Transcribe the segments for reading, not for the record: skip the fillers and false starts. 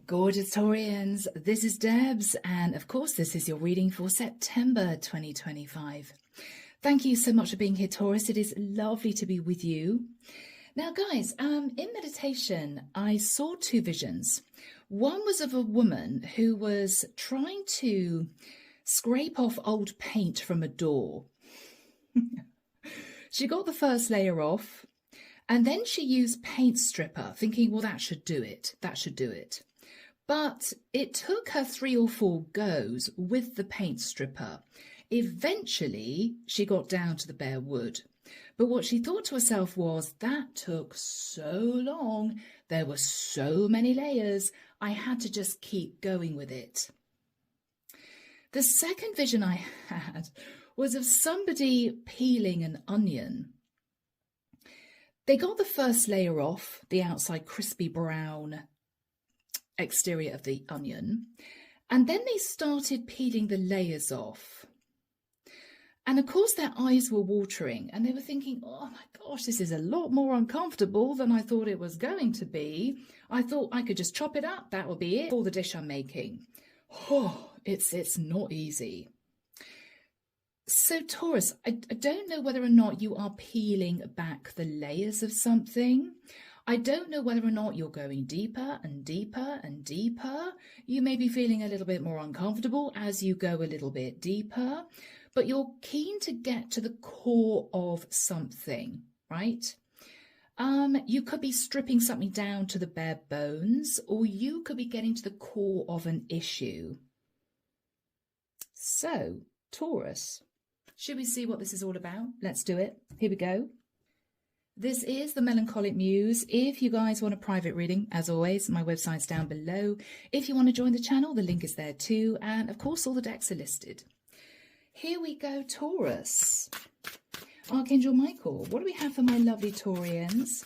Gorgeous Taurians, this is Debs, and of course this is your reading for September 2025. Thank you so much for being here, Taurus. It is lovely to be with you. Now guys, in meditation I saw two visions. One was of a woman who was trying to scrape off old paint from a door. She got the first layer off and then she used paint stripper thinking, well, that should do it. But it took her 3 or 4 goes with the paint stripper. Eventually, she got down to the bare wood. But what she thought to herself was, that took so long. There were so many layers. I had to just keep going with it. The second vision I had was of somebody peeling an onion. They got the first layer off, the outside crispy brown exterior of the onion, and then they started peeling the layers off. And of course their eyes were watering and they were thinking, oh my gosh, this is a lot more uncomfortable than I thought it was going to be. I thought I could just chop it up, that would be it for the dish I'm making. Oh, it's not easy. So Taurus, I don't know whether or not you are peeling back the layers of something. I don't know whether or not you're going deeper and deeper and deeper. You may be feeling a little bit more uncomfortable as you go a little bit deeper, but you're keen to get to the core of something, right? You could be stripping something down to the bare bones, or you could be getting to the core of an issue. So, Taurus, should we see what this is all about? Let's do it. Here we go. This is the Melancholic Muse. If you guys want a private reading, as always, my website's down below. If you want to join the channel, the link is there too. And of course, all the decks are listed. Here we go, Taurus. Archangel Michael, what do we have for my lovely Taurians?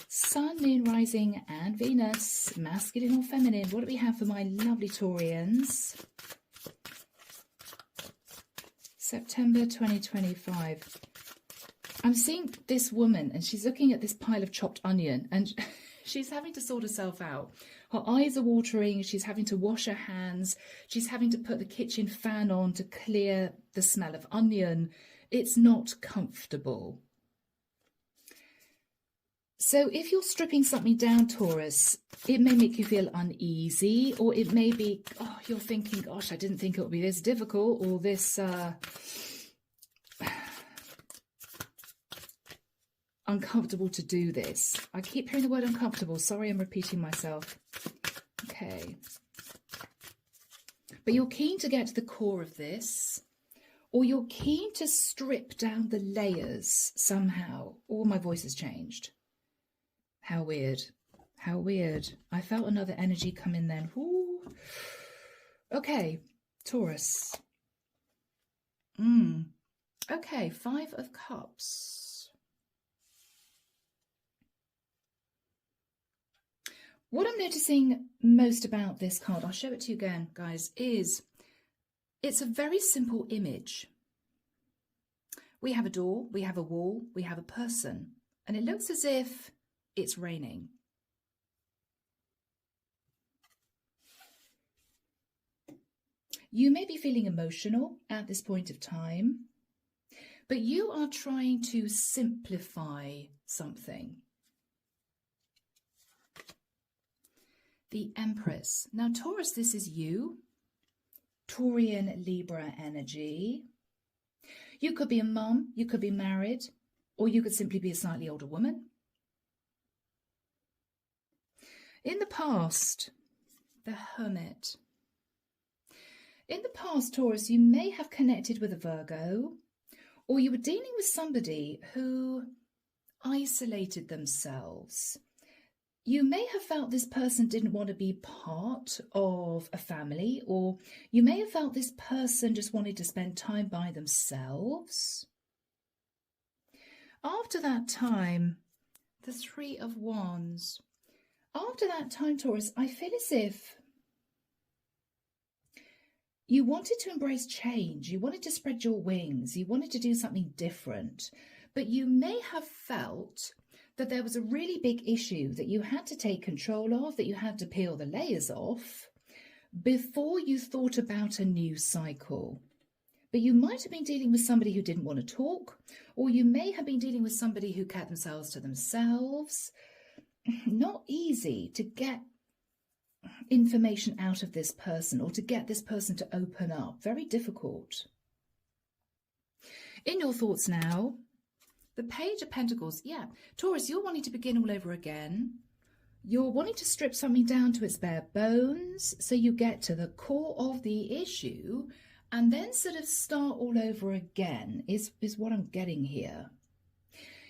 Sun, Moon, Rising and Venus, masculine or feminine. What do we have for my lovely Taurians? September 2025. I'm seeing this woman and she's looking at this pile of chopped onion and she's having to sort herself out. Her eyes are watering, she's having to wash her hands, she's having to put the kitchen fan on to clear the smell of onion. It's not comfortable. So if you're stripping something down, Taurus, it may make you feel uneasy, or it may be, oh, you're thinking, gosh, I didn't think it would be this difficult, or this uncomfortable to do this. I keep hearing the word uncomfortable. Sorry, I'm repeating myself. Okay. But you're keen to get to the core of this, or you're keen to strip down the layers somehow. Oh, my voice has changed. How weird. How weird. I felt another energy come in then. Ooh. Okay, Taurus. Okay, 5 of Cups. What I'm noticing most about this card, I'll show it to you again, guys, is it's a very simple image. We have a door, we have a wall, we have a person, and it looks as if it's raining. You may be feeling emotional at this point of time, but you are trying to simplify something. The Empress. Now, Taurus, this is you. Taurian Libra energy. You could be a mum, you could be married, or you could simply be a slightly older woman. In the past, the Hermit. In the past, Taurus, you may have connected with a Virgo, or you were dealing with somebody who isolated themselves. You may have felt this person didn't want to be part of a family, or you may have felt this person just wanted to spend time by themselves. After that time, the 3 of Wands. After that time, Taurus, I feel as if you wanted to embrace change. You wanted to spread your wings. You wanted to do something different. But you may have felt that there was a really big issue that you had to take control of, that you had to peel the layers off before you thought about a new cycle. But you might have been dealing with somebody who didn't want to talk, or you may have been dealing with somebody who kept themselves to themselves. Not easy to get information out of this person or to get this person to open up. Very difficult. In your thoughts now, the Page of Pentacles. Yeah, Taurus, you're wanting to begin all over again. You're wanting to strip something down to its bare bones so you get to the core of the issue and then sort of start all over again is what I'm getting here.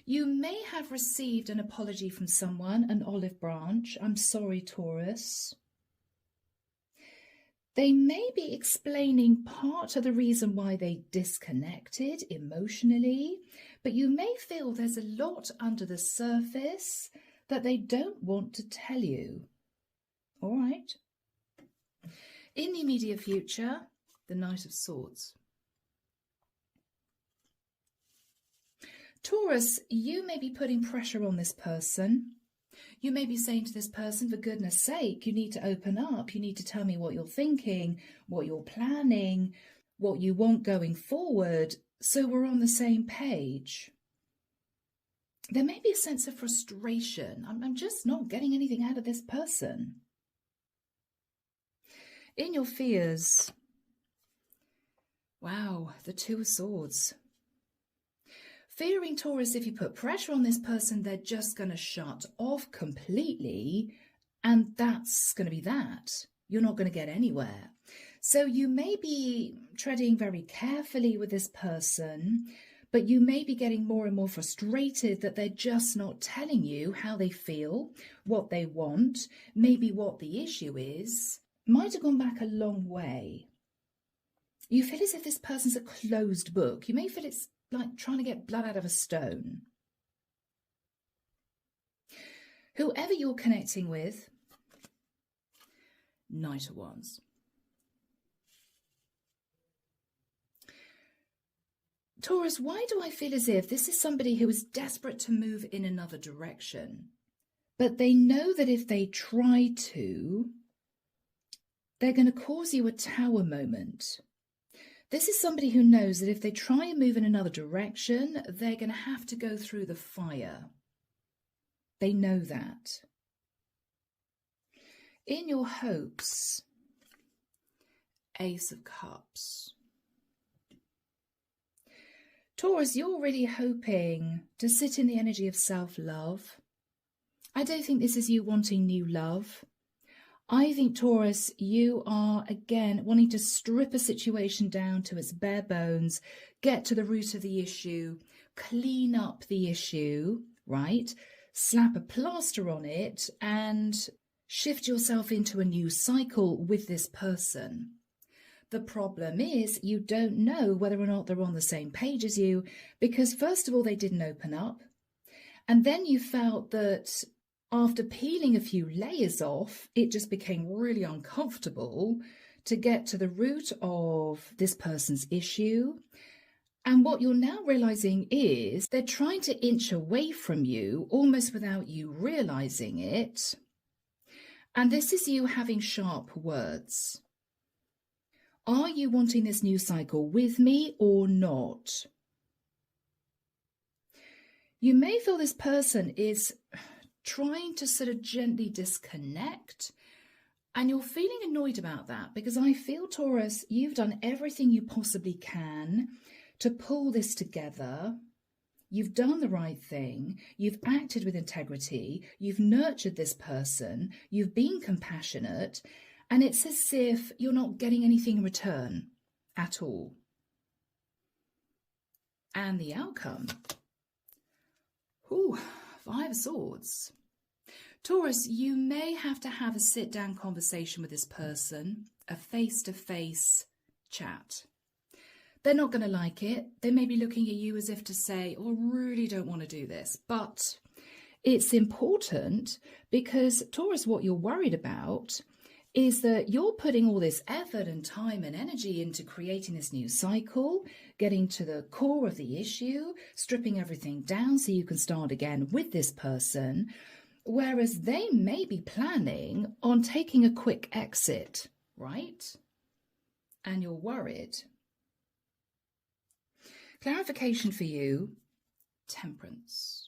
You may have received an apology from someone, an olive branch. I'm sorry, Taurus. They may be explaining part of the reason why they disconnected emotionally, but you may feel there's a lot under the surface that they don't want to tell you. All right. In the immediate future, the Knight of Swords. Taurus, you may be putting pressure on this person. You may be saying to this person, for goodness sake, you need to open up. You need to tell me what you're thinking, what you're planning, what you want going forward, so we're on the same page. There may be a sense of frustration. I'm just not getting anything out of this person. In your fears, wow, the Two of Swords. Fearing, Taurus, if you put pressure on this person, they're just going to shut off completely, and that's going to be that. You're not going to get anywhere. So you may be treading very carefully with this person, but you may be getting more and more frustrated that they're just not telling you how they feel, what they want, maybe what the issue is. Might have gone back a long way. You feel as if this person's a closed book. You may feel it's like trying to get blood out of a stone. Whoever you're connecting with, Knight of Wands. Taurus, why do I feel as if this is somebody who is desperate to move in another direction, but they know that if they try to, they're going to cause you a tower moment. This is somebody who knows that if they try and move in another direction, they're going to have to go through the fire. They know that. In your hopes, Ace of Cups. Taurus, you're really hoping to sit in the energy of self-love. I don't think this is you wanting new love. I think, Taurus, you are, again, wanting to strip a situation down to its bare bones, get to the root of the issue, clean up the issue, right? Slap a plaster on it and shift yourself into a new cycle with this person. The problem is you don't know whether or not they're on the same page as you because, first of all, they didn't open up. And then you felt that after peeling a few layers off, it just became really uncomfortable to get to the root of this person's issue. And what you're now realizing is they're trying to inch away from you almost without you realizing it. And this is you having sharp words. Are you wanting this new cycle with me or not? You may feel this person is trying to sort of gently disconnect, and you're feeling annoyed about that because I feel, Taurus, you've done everything you possibly can to pull this together. You've done the right thing. You've acted with integrity. You've nurtured this person. You've been compassionate. And it's as if you're not getting anything in return at all. And the outcome. Ooh, Five of Swords. Taurus, you may have to have a sit-down conversation with this person, a face-to-face chat. They're not going to like it. They may be looking at you as if to say, oh, I really don't want to do this. But it's important because, Taurus, what you're worried about is that you're putting all this effort and time and energy into creating this new cycle, getting to the core of the issue, stripping everything down so you can start again with this person, whereas they may be planning on taking a quick exit, right? And you're worried. Clarification for you, Temperance.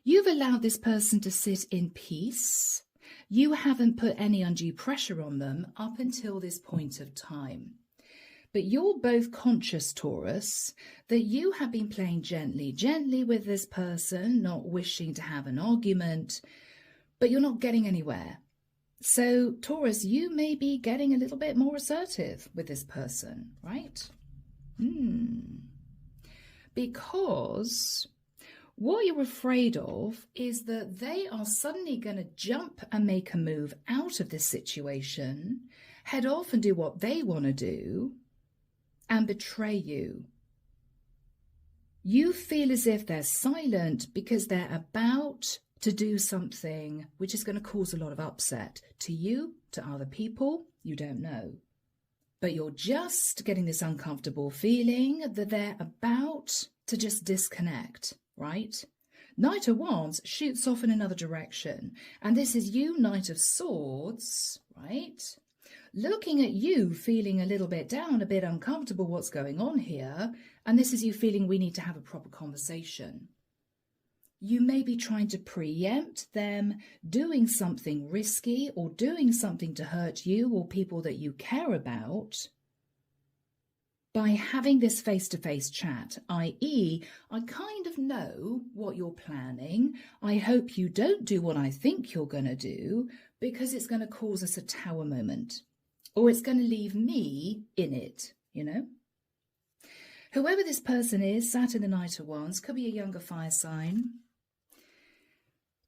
You've allowed this person to sit in peace. You haven't put any undue pressure on them up until this point of time. But you're both conscious, Taurus, that you have been playing gently with this person, not wishing to have an argument, but you're not getting anywhere. So, Taurus, you may be getting a little bit more assertive with this person, right? Because what you're afraid of is that they are suddenly going to jump and make a move out of this situation, head off and do what they want to do, and betray you. You feel as if they're silent because they're about to do something which is going to cause a lot of upset to you, to other people, you don't know. But you're just getting this uncomfortable feeling that they're about to just disconnect, right? Knight of Wands shoots off in another direction. And this is you, Knight of Swords, right? Looking at you, feeling a little bit down, a bit uncomfortable, what's going on here. And this is you feeling we need to have a proper conversation. You may be trying to preempt them doing something risky or doing something to hurt you or people that you care about by having this face-to-face chat, i.e., I kind of know what you're planning. I hope you don't do what I think you're going to do because it's going to cause us a tower moment or it's going to leave me in it, you know? Whoever this person is, sat in the Knight of Wands, could be a younger fire sign.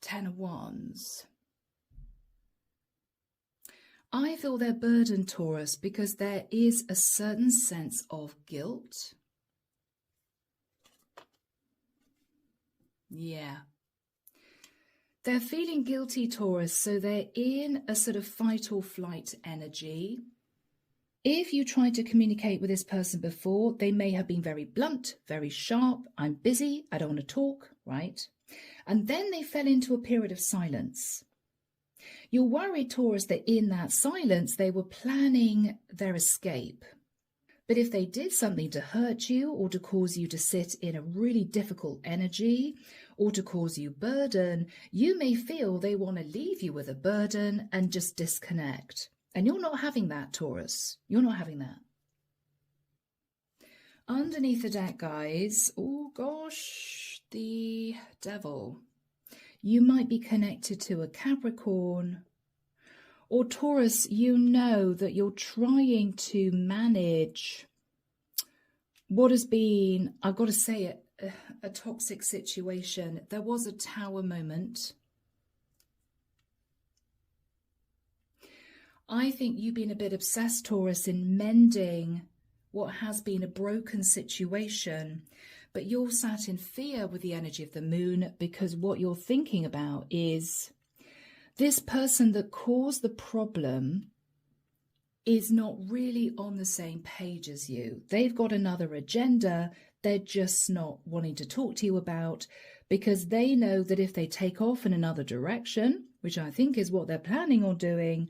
10 of Wands. I feel they're burdened, Taurus, because there is a certain sense of guilt. Yeah. They're feeling guilty, Taurus, so they're in a sort of fight or flight energy. If you tried to communicate with this person before, they may have been very blunt, very sharp. I'm busy, I don't want to talk, right? And then they fell into a period of silence. You're worried, Taurus, that in that silence they were planning their escape. But if they did something to hurt you or to cause you to sit in a really difficult energy or to cause you burden, you may feel they want to leave you with a burden and just disconnect. And you're not having that, Taurus. You're not having that. Underneath the deck, guys, oh gosh, the Devil. You might be connected to a Capricorn or Taurus. You know that you're trying to manage what has been, I've got to say it, a toxic situation. There was a tower moment. I think you've been a bit obsessed, Taurus, in mending what has been a broken situation, but you're sat in fear with the energy of the moon because what you're thinking about is this person that caused the problem is not really on the same page as you. They've got another agenda they're just not wanting to talk to you about because they know that if they take off in another direction, which I think is what they're planning on doing,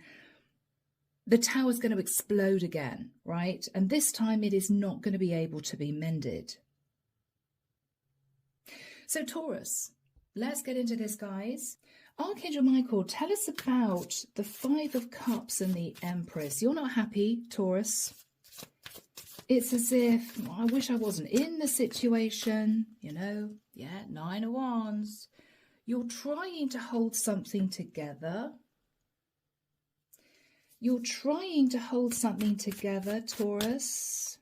the tower's going to explode again, right? And this time it is not going to be able to be mended. So Taurus, let's get into this, guys. Archangel Michael, tell us about the 5 of Cups and the Empress. You're not happy, Taurus. It's as if, I wish I wasn't in the situation, you know. Yeah, 9 of Wands. You're trying to hold something together. You're trying to hold something together, Taurus.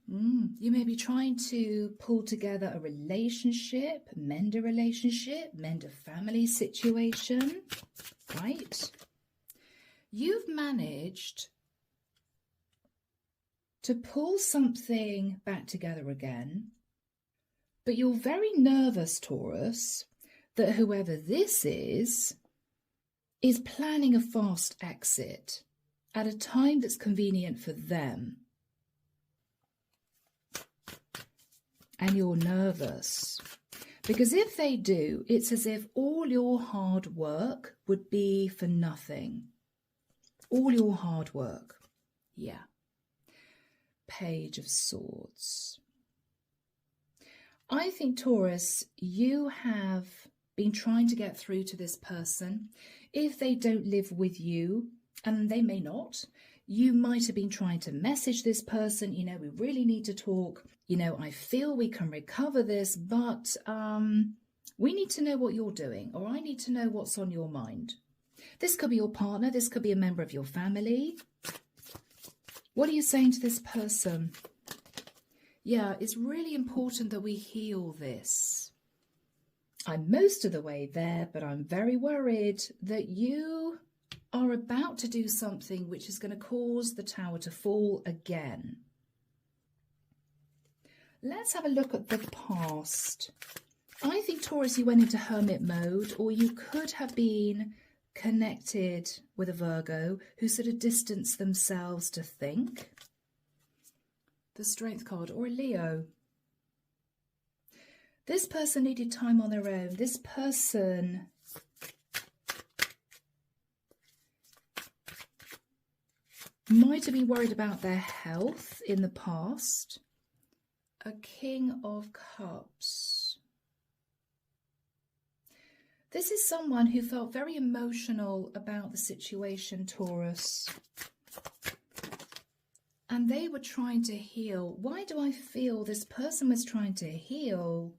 You may be trying to pull together a relationship, mend a family situation, right? You've managed to pull something back together again, but you're very nervous, Taurus, that whoever this is is planning a fast exit at a time that's convenient for them. And you're nervous. Because if they do, it's as if all your hard work would be for nothing. All your hard work. Yeah. Page of Swords. I think, Taurus, you have been trying to get through to this person. If they don't live with you, and they may not, you might have been trying to message this person, you know, we really need to talk. You know, I feel we can recover this, but we need to know what you're doing, or I need to know what's on your mind. This could be your partner. This could be a member of your family. What are you saying to this person? Yeah, it's really important that we heal this. I'm most of the way there, but I'm very worried that you are about to do something which is going to cause the tower to fall again. Let's have a look at the past. I think, Taurus, you went into hermit mode, or you could have been connected with a Virgo who sort of distanced themselves to think. The Strength card, or a Leo. This person needed time on their own. This person might have been worried about their health in the past. A King of Cups. This is someone who felt very emotional about the situation, Taurus. And they were trying to heal. Why do I feel this person was trying to heal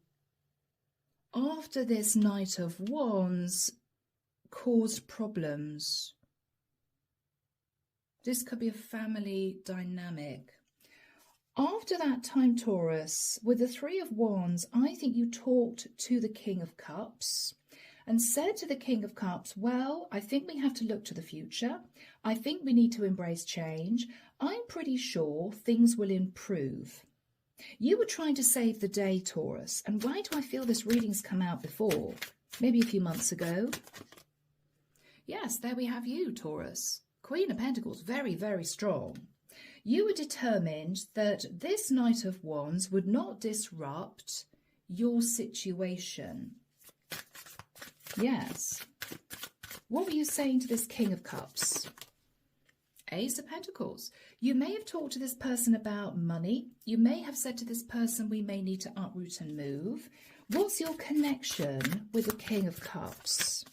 after this Knight of Wands caused problems? This could be a family dynamic. After that time, Taurus, with the Three of Wands, I think you talked to the King of Cups and said to the King of Cups, well, I think we have to look to the future. I think we need to embrace change. I'm pretty sure things will improve. You were trying to save the day, Taurus. And why do I feel this reading's come out before? Maybe a few months ago. Yes, there we have you, Taurus. Queen of Pentacles, very, very strong. You were determined that this Knight of Wands would not disrupt your situation. Yes. What were you saying to this King of Cups? Ace of Pentacles. You may have talked to this person about money. You may have said to this person, we may need to uproot and move. What's your connection with the King of Cups?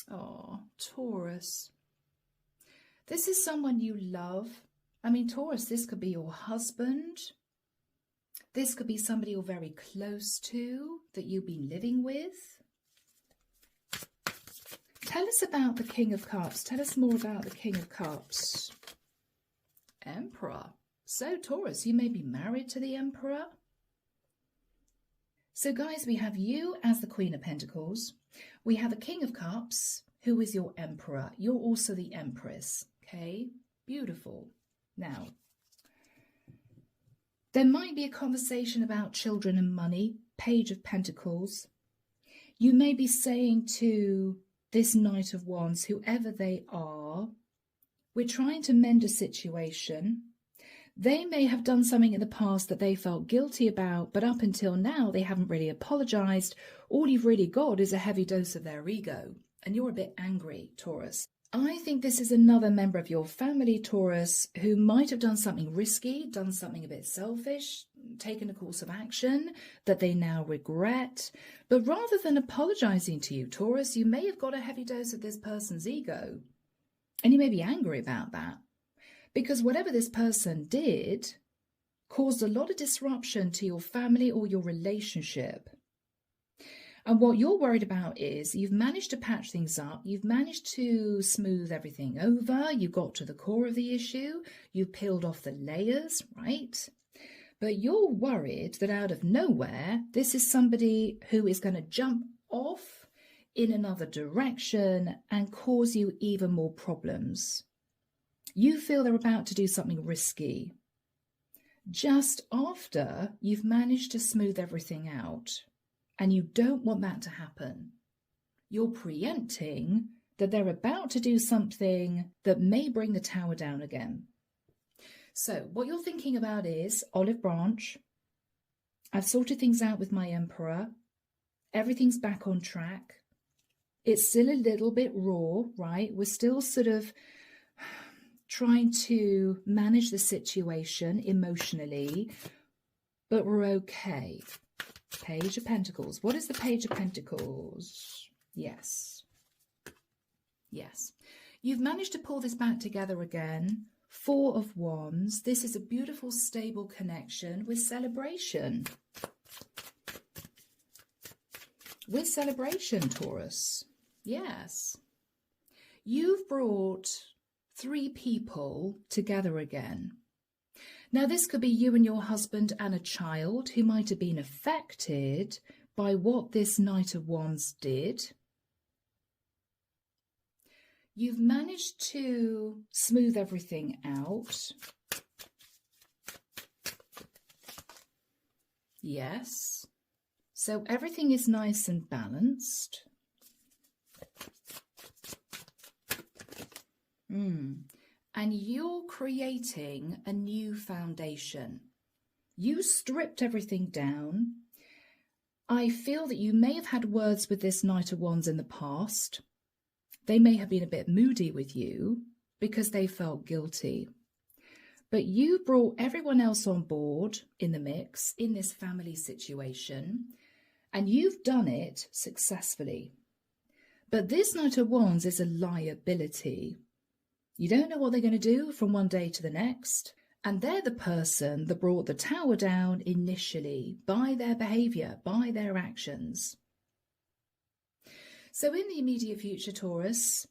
Oh, Taurus. This is someone you love. I mean, Taurus, this could be your husband. This could be somebody you're very close to, that you've been living with. Tell us about the King of Cups. Tell us more about the King of Cups. Emperor. So, Taurus, you may be married to the Emperor. So, guys, we have you as the Queen of Pentacles. We have a King of Cups, who is your Emperor. You're also the Empress. Okay, beautiful. Now, there might be a conversation about children and money. Page of Pentacles. You may be saying to this Knight of Wands, whoever they are, we're trying to mend a situation. They may have done something in the past that they felt guilty about, but up until now, they haven't really apologized. All you've really got is a heavy dose of their ego, and you're a bit angry, Taurus. I think this is another member of your family, Taurus, who might have done something risky, done something a bit selfish, taken a course of action that they now regret. But rather than apologizing to you, Taurus, you may have got a heavy dose of this person's ego. And you may be angry about that. Because whatever this person did caused a lot of disruption to your family or your relationship. And what you're worried about is you've managed to patch things up. You've managed to smooth everything over. You got to the core of the issue. You peeled off the layers, right? But you're worried that out of nowhere, this is somebody who is going to jump off in another direction and cause you even more problems. You feel they're about to do something risky just after you've managed to smooth everything out. And you don't want that to happen. You're preempting that they're about to do something that may bring the tower down again. So what you're thinking about is olive branch. I've sorted things out with my emperor. Everything's back on track. It's still a little bit raw, right? We're still sort of trying to manage the situation emotionally, but we're okay. Page of Pentacles. What is the Page of Pentacles? Yes. Yes. You've managed to pull this back together again. Four of Wands. This is a beautiful, stable connection with celebration. With celebration, Taurus. Yes. You've brought 3 people together again. Now, this could be you and your husband and a child who might have been affected by what this Knight of Wands did. You've managed to smooth everything out. Yes. So everything is nice and balanced. And you're creating a new foundation. You stripped everything down. I feel that you may have had words with this Knight of Wands in the past. They may have been a bit moody with you because they felt guilty. But you brought everyone else on board in the mix in this family situation, and you've done it successfully. But this Knight of Wands is a liability. You don't know what they're going to do from one day to the next. And they're the person that brought the tower down initially by their behaviour, by their actions. So in the immediate future, Taurus,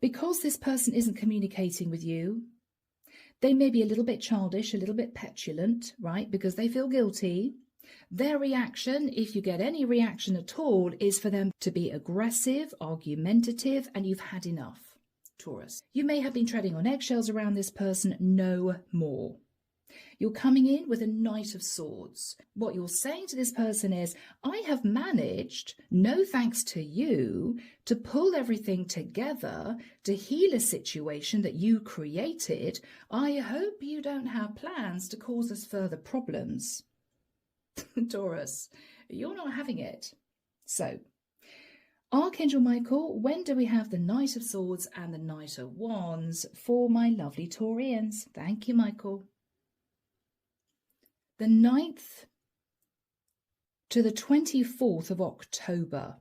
because this person isn't communicating with you, they may be a little bit childish, a little bit petulant, right? Because they feel guilty. Their reaction, if you get any reaction at all, is for them to be aggressive, argumentative, and you've had enough. Taurus. You may have been treading on eggshells around this person, no more. You're coming in with a Knight of Swords. What you're saying to this person is, I have managed, no thanks to you, to pull everything together to heal a situation that you created. I hope you don't have plans to cause us further problems. Taurus, you're not having it. So, Archangel Michael, when do we have the Knight of Swords and the Knight of Wands for my lovely Taurians? Thank you, Michael. The 9th to the 24th of October.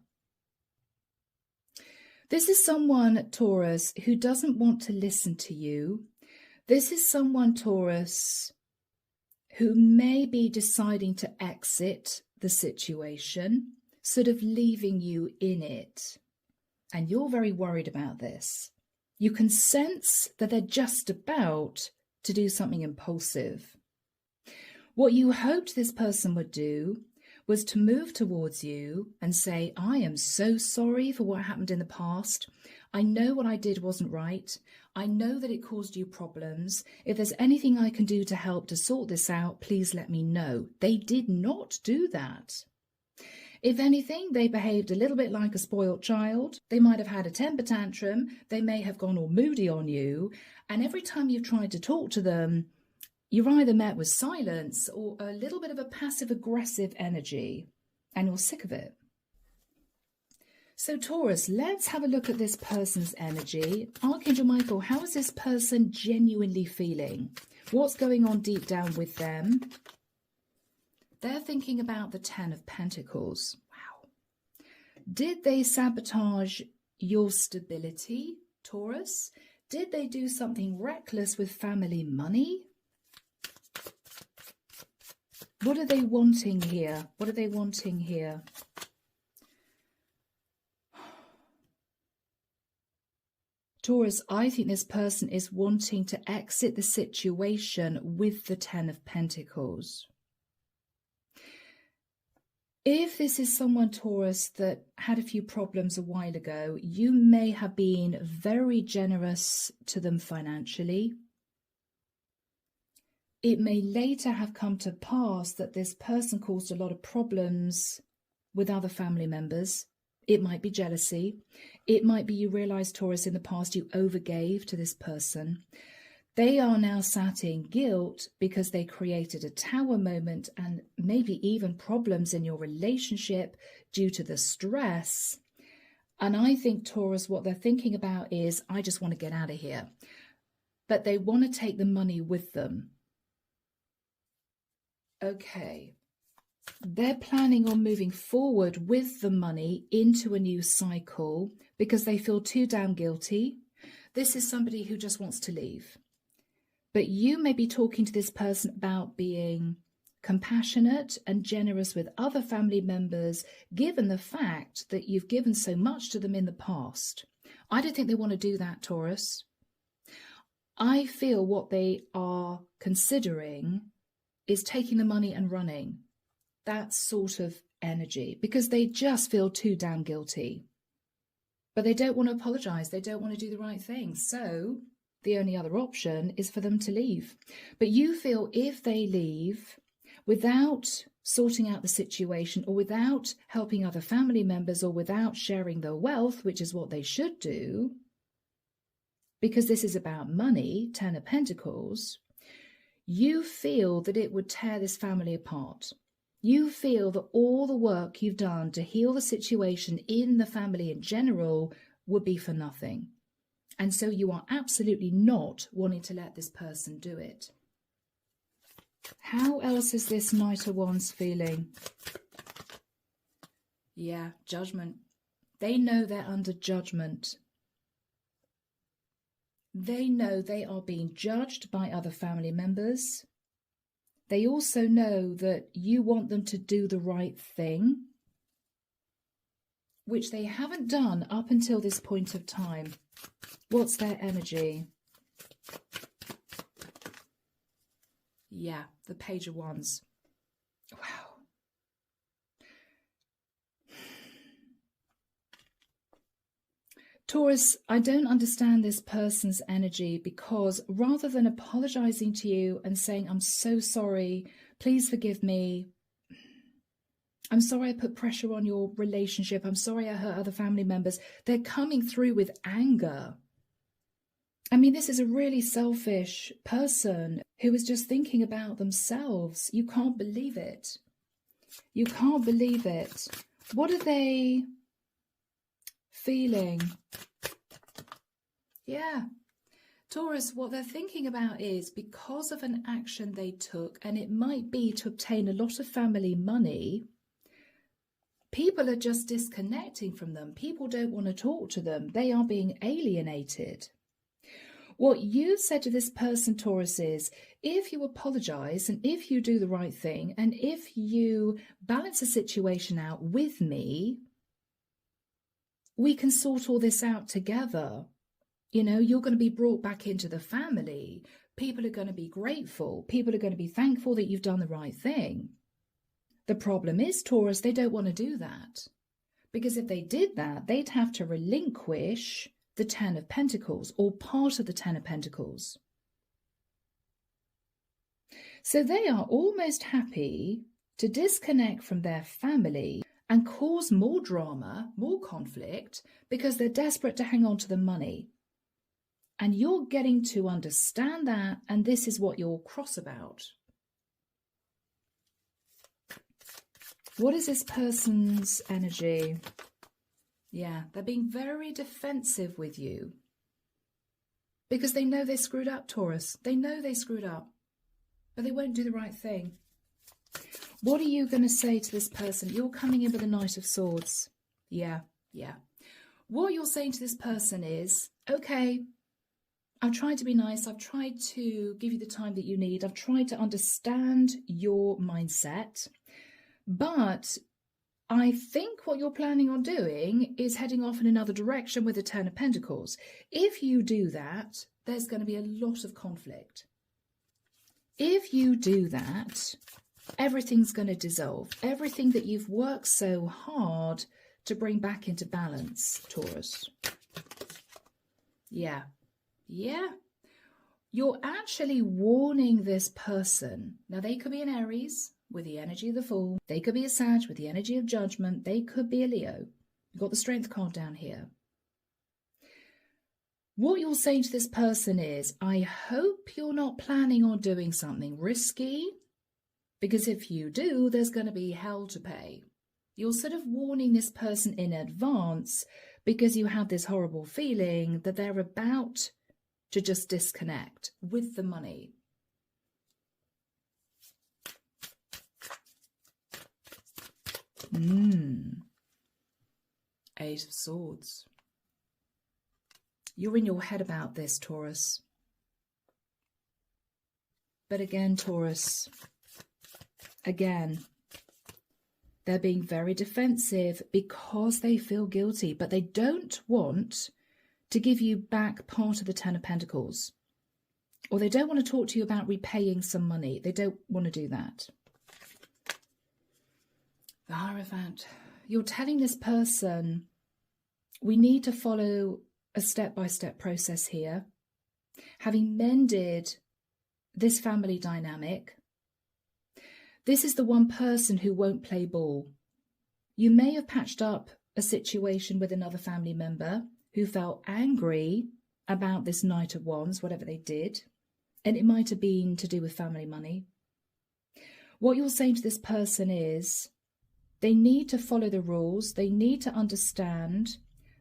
This is someone, Taurus, who doesn't want to listen to you. This is someone, Taurus, who may be deciding to exit the situation, sort of leaving you in it. And you're very worried about this. You can sense that they're just about to do something impulsive. What you hoped this person would do was to move towards you and say, I am so sorry for what happened in the past. I know what I did wasn't right. I know that it caused you problems. If there's anything I can do to help to sort this out, please let me know. They did not do that. If anything, they behaved a little bit like a spoilt child. They might have had a temper tantrum. They may have gone all moody on you. And every time you've tried to talk to them, you're either met with silence or a little bit of a passive-aggressive energy, and you're sick of it. So Taurus, let's have a look at this person's energy. Archangel Michael, how is this person genuinely feeling? What's going on deep down with them? They're thinking about the 10 of Pentacles. Wow. Did they sabotage your stability, Taurus? Did they do something reckless with family money? What are they wanting here? What are they wanting here? Taurus, I think this person is wanting to exit the situation with the 10 of Pentacles. If this is someone, Taurus, that had a few problems a while ago, you may have been very generous to them financially. It may later have come to pass that this person caused a lot of problems with other family members, It might be jealousy. It might be you realize, Taurus, in the past you overgave to this person. They are now sat in guilt because they created a tower moment and maybe even problems in your relationship due to the stress. And I think, Taurus, what they're thinking about is, I just want to get out of here. But they want to take the money with them. Okay. They're planning on moving forward with the money into a new cycle because they feel too damn guilty. This is somebody who just wants to leave. But you may be talking to this person about being compassionate and generous with other family members, given the fact that you've given so much to them in the past. I don't think they want to do that, Taurus. I feel what they are considering is taking the money and running. That sort of energy, because they just feel too damn guilty. But they don't want to apologize. They don't want to do the right thing. So the only other option is for them to leave. But you feel if they leave without sorting out the situation, or without helping other family members, or without sharing their wealth, which is what they should do, because this is about money, 10 of Pentacles, you feel that it would tear this family apart. You feel that all the work you've done to heal the situation in the family in general would be for nothing. And so you are absolutely not wanting to let this person do it. How else is this Knight of Wands feeling? Yeah, judgment. They know they're under judgment. They know they are being judged by other family members. They also know that you want them to do the right thing, which they haven't done up until this point of time. What's their energy? Yeah, the Page of Wands. Wow. Taurus, I don't understand this person's energy, because rather than apologizing to you and saying, I'm so sorry, please forgive me, I'm sorry I put pressure on your relationship, I'm sorry I hurt other family members, they're coming through with anger. I mean, this is a really selfish person who is just thinking about themselves. You can't believe it. You can't believe it. What are they feeling? Yeah. Taurus, what they're thinking about is, because of an action they took, and it might be to obtain a lot of family money, people are just disconnecting from them. People don't want to talk to them. They are being alienated. What you said to this person, Taurus, is if you apologize and if you do the right thing and if you balance the situation out with me, we can sort all this out together. You know, you're going to be brought back into the family. People are going to be grateful. People are going to be thankful that you've done the right thing. The problem is, Taurus, they don't want to do that. Because if they did that, they'd have to relinquish the 10 of Pentacles, or part of the 10 of Pentacles. So they are almost happy to disconnect from their family and cause more drama, more conflict, because they're desperate to hang on to the money. And you're getting to understand that, and this is what you're cross about. What is this person's energy? Yeah, they're being very defensive with you because they know they screwed up, Taurus. They know they screwed up, but they won't do the right thing. What are you going to say to this person? You're coming in with a Knight of Swords. Yeah. What you're saying to this person is, okay, I've tried to be nice. I've tried to give you the time that you need. I've tried to understand your mindset, but I think what you're planning on doing is heading off in another direction with the 10 of Pentacles. If you do that, there's going to be a lot of conflict. If you do that, everything's going to dissolve. Everything that you've worked so hard to bring back into balance, Taurus. Yeah. You're actually warning this person. Now, they could be an Aries with the energy of the Fool. They could be a Sag with the energy of Judgment. They could be a Leo. You've got the Strength card down here. What you're saying to this person is, I hope you're not planning on doing something risky, because if you do, there's going to be hell to pay. You're sort of warning this person in advance because you have this horrible feeling that they're about to just disconnect with the money. Eight of Swords. You're in your head about this, Taurus. But again, Taurus, again, they're being very defensive because they feel guilty, but they don't want to give you back part of the Ten of Pentacles. Or they don't want to talk to you about repaying some money. They don't want to do that. The Hierophant. You're telling this person, we need to follow a step-by-step process here. Having mended this family dynamic, this is the one person who won't play ball. You may have patched up a situation with another family member who felt angry about this Knight of Wands, whatever they did, and it might have been to do with family money. What you're saying to this person is they need to follow the rules. They need to understand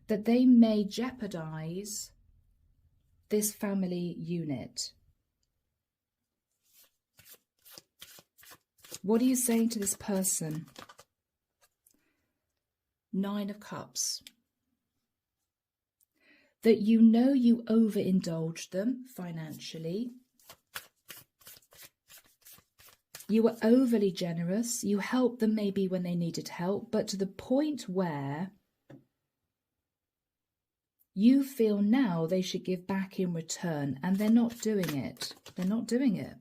that they may jeopardize this family unit. What are you saying to this person? Nine of Cups. That you know you overindulged them financially. You were overly generous. You helped them maybe when they needed help, but to the point where you feel now they should give back in return, and they're not doing it. They're not doing it.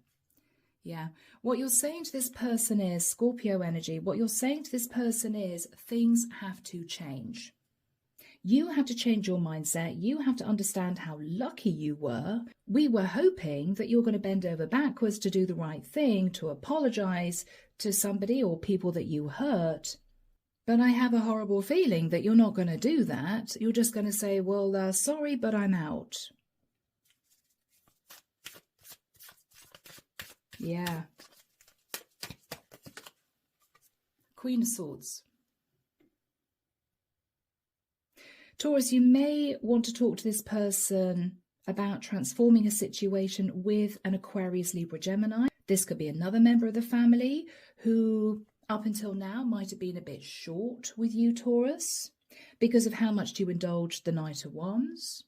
Yeah. What you're saying to this person is, Scorpio energy, what you're saying to this person is things have to change. You have to change your mindset. You have to understand how lucky you were. We were hoping that you're going to bend over backwards to do the right thing, to apologize to somebody or people that you hurt. But I have a horrible feeling that you're not going to do that. You're just going to say, well, sorry, but I'm out. Yeah. Queen of Swords. Taurus, you may want to talk to this person about transforming a situation with an Aquarius, Libra, Gemini. This could be another member of the family who up until now might have been a bit short with you, Taurus, because of how much you indulged the Knight of Wands.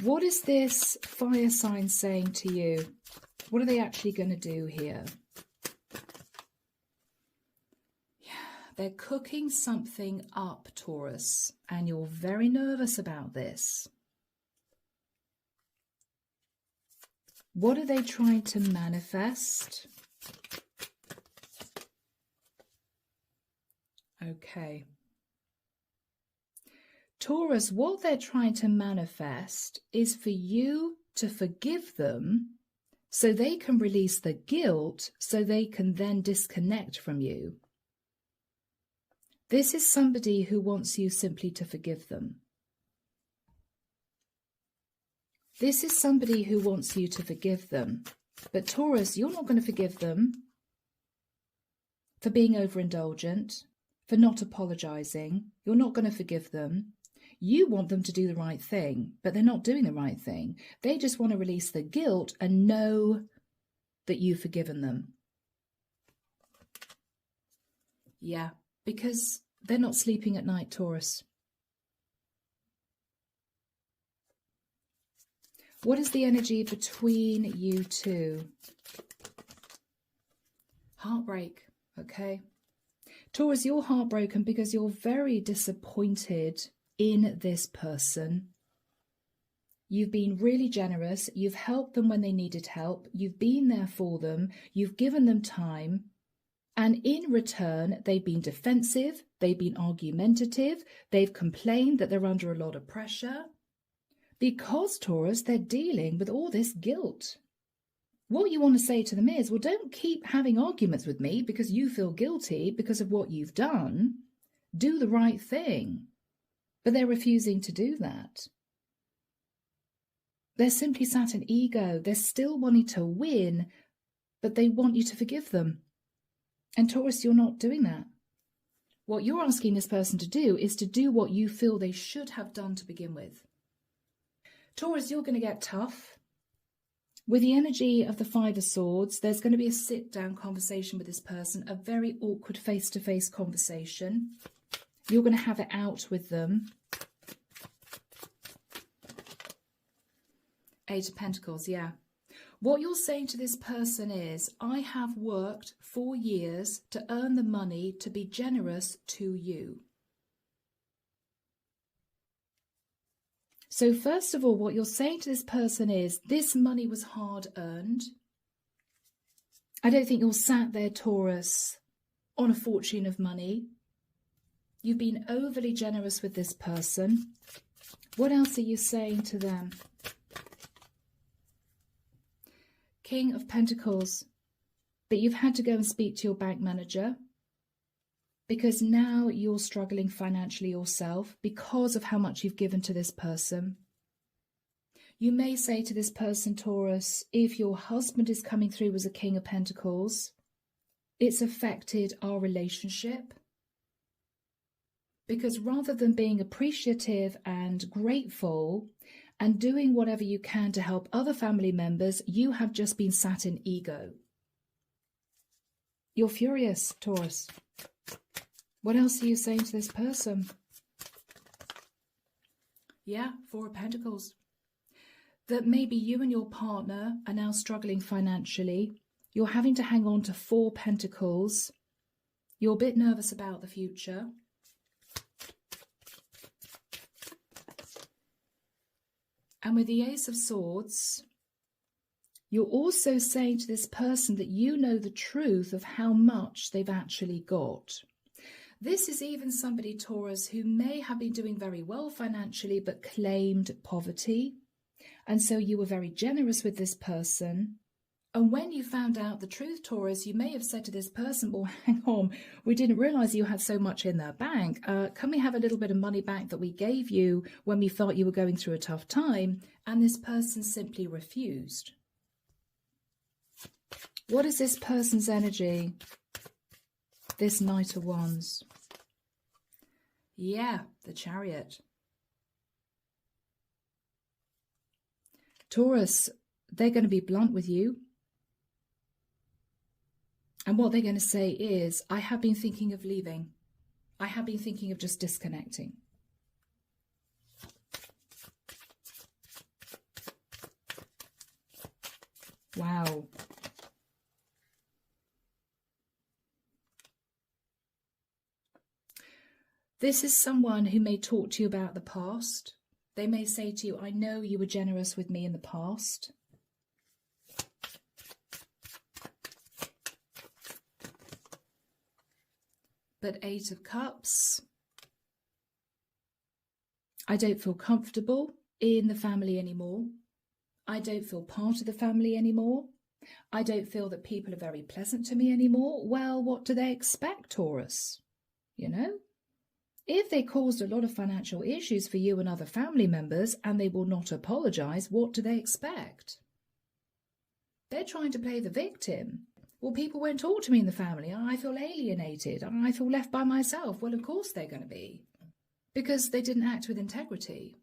What is this fire sign saying to you? What are they actually going to do here? They're cooking something up, Taurus, and you're very nervous about this. What are they trying to manifest? Okay. Taurus, what they're trying to manifest is for you to forgive them so they can release the guilt, so they can then disconnect from you. This is somebody who wants you simply to forgive them. This is somebody who wants you to forgive them. But Taurus, you're not going to forgive them for being overindulgent, for not apologizing. You're not going to forgive them. You want them to do the right thing, but they're not doing the right thing. They just want to release the guilt and know that you've forgiven them. Yeah. Because they're not sleeping at night, Taurus. What is the energy between you two? Heartbreak, okay? Taurus, you're heartbroken because you're very disappointed in this person. You've been really generous. You've helped them when they needed help. You've been there for them. You've given them time. And in return, they've been defensive, they've been argumentative, they've complained that they're under a lot of pressure. Because, Taurus, they're dealing with all this guilt. What you want to say to them is, well, don't keep having arguments with me because you feel guilty because of what you've done. do the right thing. But they're refusing to do that. They're simply sat in ego. They're still wanting to win, but they want you to forgive them. And Taurus, you're not doing that. What you're asking this person to do is to do what you feel they should have done to begin with. Taurus, you're going to get tough. With the energy of the Five of Swords, there's going to be a sit-down conversation with this person, a very awkward face-to-face conversation. You're going to have it out with them. Eight of Pentacles, yeah. What you're saying to this person is, I have worked for years to earn the money to be generous to you. So first of all, what you're saying to this person is, this money was hard earned. I don't think you're sat there, Taurus, on a fortune of money. You've been overly generous with this person. What else are you saying to them? King of Pentacles. But you've had to go and speak to your bank manager because now you're struggling financially yourself because of how much you've given to this person. You may say to this person, Taurus, if your husband is coming through as a King of Pentacles, it's affected our relationship. Because rather than being appreciative and grateful and doing whatever you can to help other family members, you have just been sat in ego. You're furious, Taurus. What else are you saying to this person? Yeah, Four of Pentacles. That maybe you and your partner are now struggling financially. You're having to hang on to Four Pentacles. You're a bit nervous about the future. And with the Ace of Swords, you're also saying to this person that you know the truth of how much they've actually got. This is even somebody, Taurus, who may have been doing very well financially but claimed poverty. And so you were very generous with this person. And when you found out the truth, Taurus, you may have said to this person, well, hang on, we didn't realize you had so much in their bank. Can we have a little bit of money back that we gave you when we thought you were going through a tough time? And this person simply refused. What is this person's energy? This Knight of Wands. Yeah, the Chariot. Taurus, they're going to be blunt with you. And what they're going to say is, I have been thinking of leaving. I have been thinking of just disconnecting. Wow. This is someone who may talk to you about the past. They may say to you, I know you were generous with me in the past. But Eight of Cups. I don't feel comfortable in the family anymore. I don't feel part of the family anymore. I don't feel that people are very pleasant to me anymore. Well, what do they expect, Taurus? You know? If they caused a lot of financial issues for you and other family members and they will not apologise, what do they expect? They're trying to play the victim. Well, people won't talk to me in the family. I feel alienated. I feel left by myself. Well, of course they're going to be. Because they didn't act with integrity.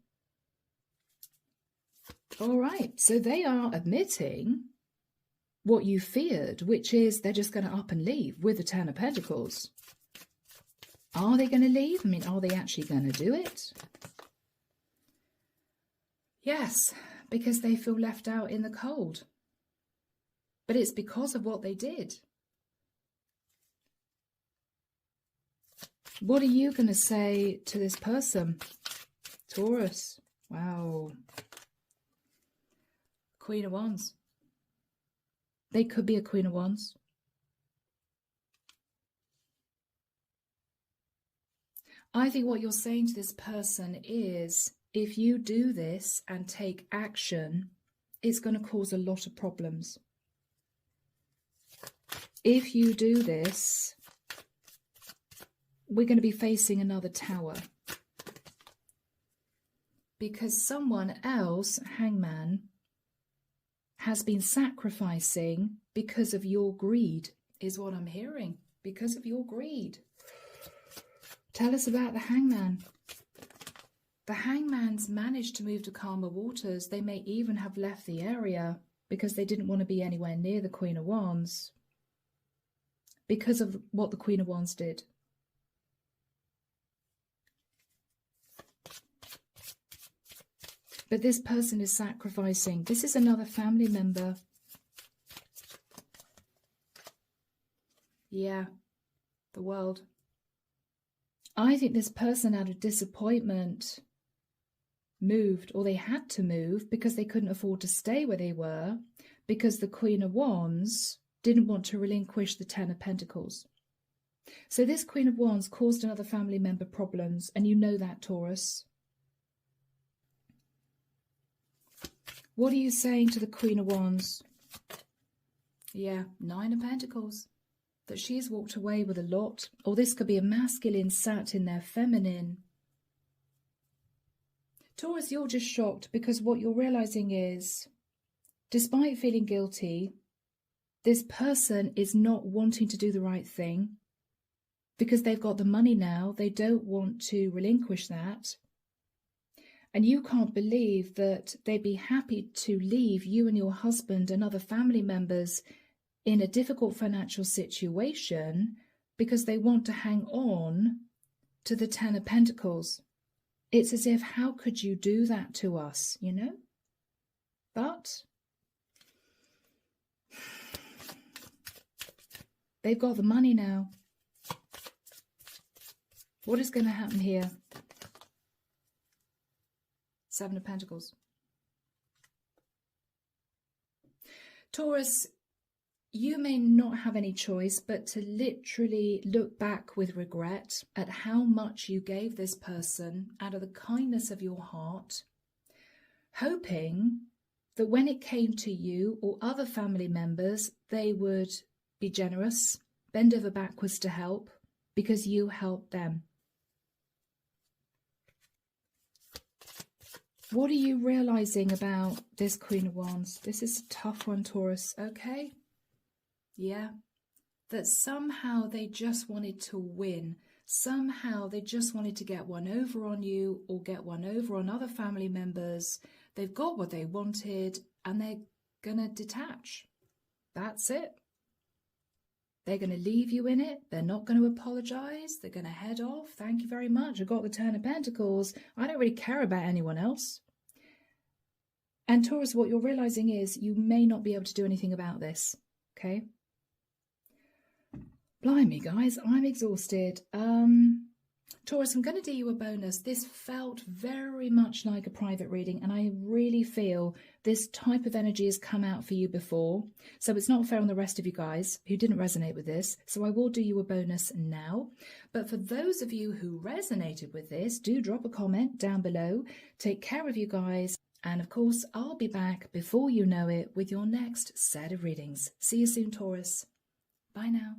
All right, so they are admitting what you feared, which is they're just going to up and leave with the Ten of Pentacles. Are they going to leave? I mean, are they actually going to do it? Yes, because they feel left out in the cold. But it's because of what they did. What are you going to say to this person? Taurus. Wow. Queen of Wands. They could be a Queen of Wands. I think what you're saying to this person is, if you do this and take action, it's going to cause a lot of problems. If you do this, we're going to be facing another tower. Because someone else, Hangman, has been sacrificing because of your greed, is what I'm hearing. Because of your greed. Tell us about the Hangman. The Hangman's managed to move to calmer waters. They may even have left the area because they didn't want to be anywhere near the Queen of Wands. Because of what the Queen of Wands did. But this person is sacrificing. This is another family member. Yeah, the World. I think this person, out of disappointment, moved, or they had to move because they couldn't afford to stay where they were, because the Queen of Wands didn't want to relinquish the Ten of Pentacles. So this Queen of Wands caused another family member problems, and you know that, Taurus. What are you saying to the Queen of Wands? Yeah, Nine of Pentacles. That she's walked away with a lot. Or this could be a masculine sat in their feminine. Taurus, you're just shocked because what you're realizing is, despite feeling guilty, this person is not wanting to do the right thing. Because they've got the money now, they don't want to relinquish that. And you can't believe that they'd be happy to leave you and your husband and other family members in a difficult financial situation because they want to hang on to the Ten of Pentacles. It's as if, how could you do that to us, you know? But they've got the money now. What is going to happen here? Seven of Pentacles. Taurus, you may not have any choice but to literally look back with regret at how much you gave this person out of the kindness of your heart, hoping that when it came to you or other family members, they would be generous, bend over backwards to help because you helped them. What are you realizing about this Queen of Wands? This is a tough one, Taurus, okay? Yeah, that somehow they just wanted to win. Somehow they just wanted to get one over on you or get one over on other family members. They've got what they wanted and they're going to detach. That's it. They're going to leave you in it. They're not going to apologize. They're going to head off. Thank you very much. I got the Ten of Pentacles. I don't really care about anyone else. And Taurus, what you're realizing is you may not be able to do anything about this. Okay? Blimey, guys, I'm exhausted. Taurus, I'm going to do you a bonus. This felt very much like a private reading, and I really feel this type of energy has come out for you before. So it's not fair on the rest of you guys who didn't resonate with this. So I will do you a bonus now. But for those of you who resonated with this, do drop a comment down below. Take care of you guys. And of course, I'll be back before you know it with your next set of readings. See you soon, Taurus. Bye now.